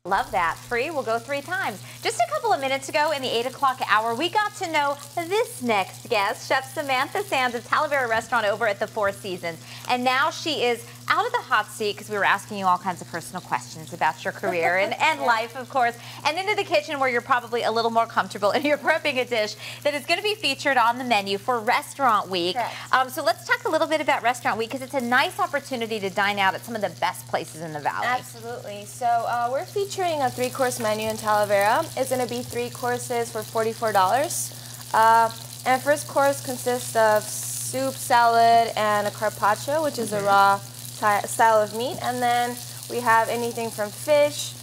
Love that. Free will go 3 times. Just a couple of minutes ago in the 8 o'clock hour, we got to know this next guest, Chef Samantha Sanz of Talavera restaurant over at the Four Seasons. And now she is out of the hot seat because we were asking you all kinds of personal questions about your career and life, of course, and into the kitchen where you're probably a little more comfortable and you're prepping a dish that is going to be featured on the menu for Restaurant Week. So let's talk a little bit about Restaurant Week because it's a nice opportunity to dine out at some of the best places in the Valley. Absolutely. So we're featuring a 3-course menu in Talavera. It's going to be 3 courses for $44. And first course consists of soup, salad, and a carpaccio, which is a raw style of meat. And then we have anything from fish,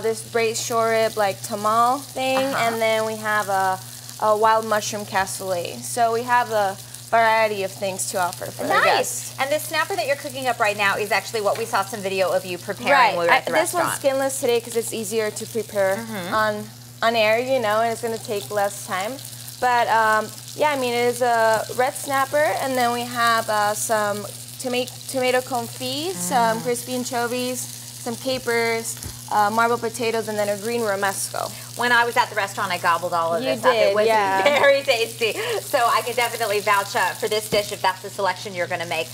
this braised shore rib like tamal thing, and then we have a wild mushroom cassoulet. So we have a variety of things to offer for the guests. And this snapper that you're cooking up right now is actually what we saw some video of you preparing when we were at the restaurant. This one's skinless today because it's easier to prepare on air, you know, and it's going to take less time. But yeah, I mean, it is a red snapper, and then we have some tomato confit, some crispy anchovies, some capers, marble potatoes, and then a green romesco. When I was at the restaurant, I gobbled all of this up. It was very tasty. So I can definitely vouch for this dish if that's the selection you're going to make.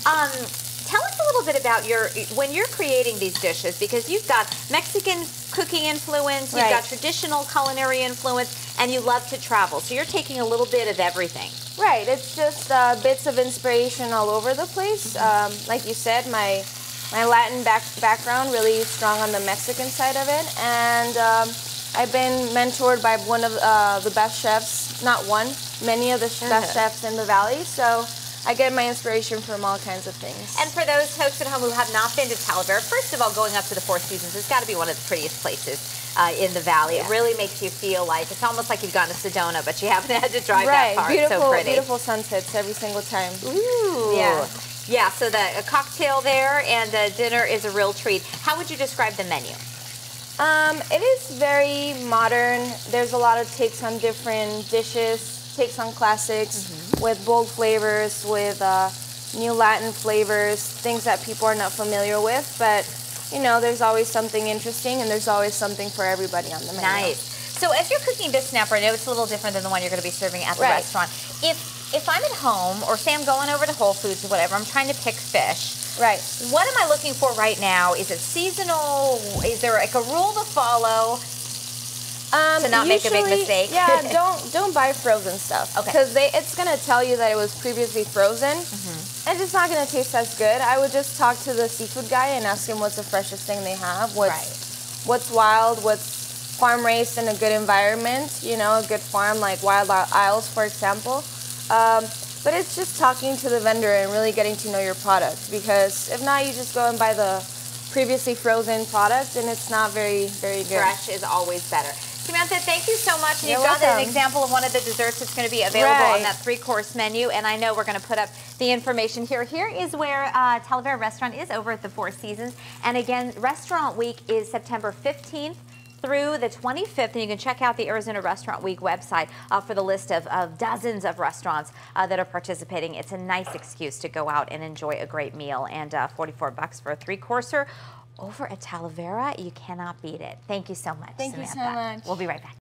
Tell us a little bit about when you're creating these dishes, because you've got Mexican cooking influence, you've got traditional culinary influence, and you love to travel. So you're taking a little bit of everything. Right. It's just bits of inspiration all over the place. Like you said, my Latin background really strong on the Mexican side of it, and I've been mentored by one of the best chefs, not one, many of the best chefs in the Valley. So I get my inspiration from all kinds of things. And for those folks at home who have not been to Talavera, first of all, going up to the Four Seasons, it's got to be one of the prettiest places in the Valley. It really makes you feel like, it's almost like you've gone to Sedona, but you haven't had to drive that far. It's so pretty. Beautiful sunsets every single time. Ooh. Yeah, so a cocktail there and dinner is a real treat. How would you describe the menu? It is very modern. There's a lot of takes on different dishes, takes on classics, with bold flavors, with new Latin flavors, things that people are not familiar with. But, you know, there's always something interesting, and there's always something for everybody on the menu. Nice. So as you're cooking this snapper, I know it's a little different than the one you're going to be serving at the restaurant. If I'm at home, or say I'm going over to Whole Foods or whatever, I'm trying to pick fish. Right. What am I looking for right now? Is it seasonal? Is there like a rule to follow to not make a big mistake? Yeah, don't buy frozen stuff. Because it's going to tell you that it was previously frozen, and it's not going to taste as good. I would just talk to the seafood guy and ask him what's the freshest thing they have, what's wild, what's farm raised in a good environment, you know, a good farm like Wild Isles, for example. But it's just talking to the vendor and really getting to know your product, because if not, you just go and buy the previously frozen product, and it's not very, very good. Fresh is always better. Samantha, thank you so much. And You're you've got welcome. an example of one of the desserts that's going to be available on that 3-course menu, and I know we're going to put up the information here. Here is where Talavera Restaurant is over at the Four Seasons, and again, Restaurant Week is September 15th through the 25th, and you can check out the Arizona Restaurant Week website for the list of dozens of restaurants that are participating. It's a nice excuse to go out and enjoy a great meal, and $44 for a 3-courser over at Talavera. You cannot beat it. Thank you so much, Samantha. Thank you so much. We'll be right back.